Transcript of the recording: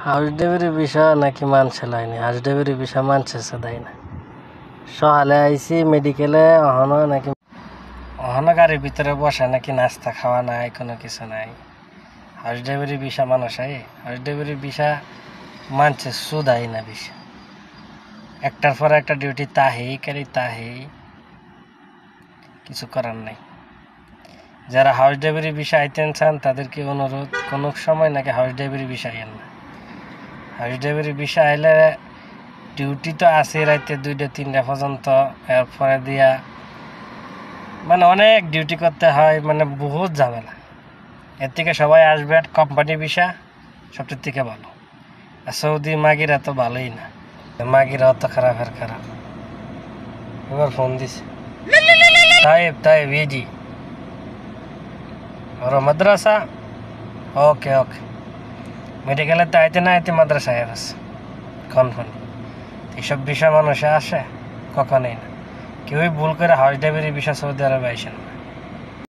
House delivery বিষয় নাকি মানছে লাইনি হাউস ডেলিভারি বিষয় মানছে দেয় না। সকালে আইসি মেডিকেলে অহনো গাড়ির ভিতরে বসে নাকি নাস্তা খাওয়া নাই, কোনো কিছু নাই। হাউস ডেলিভারি বিষয় মানুষ হাউস ডেলিভারি বিষয় মানছে সুদাই না বিষয়। একটার পর একটা ডিউটি তাহেই কিছু করার নাই। যারা হাউস ডেলিভারি বিষয় আইতেন চান তাদেরকে অনুরোধ, কোনো সময় নাকি হাউস ডেলিভারি বিষয় আইন না। হাউস ডেলিভারি বিষয় আইলে ডিউটি তো আছে রাইতে 2টা-3টা পর্যন্ত, এরপরে দিয়া অনেক ডিউটি করতে হয়, বহুত ঝামেলা। এর থেকে সবাই আসবে কোম্পানি বিষয় সবটার থেকে ভালো। আর সৌদি মাগিরা তো ভালোই না, মাগিরা অত খারাপ এবার ফোন দিছে তাইব জি ওর মাদ্রাসা ওকে মেডিকেলে তো আইতে না আইতে মাদ্রাসায় আছে কনফার্ম। এইসব বিষয় মানুষে আসে কখনোই না। কেউই ভুল করে হাউস ডেলিভারি বিষয় সৌদি আরবে আইসেন না।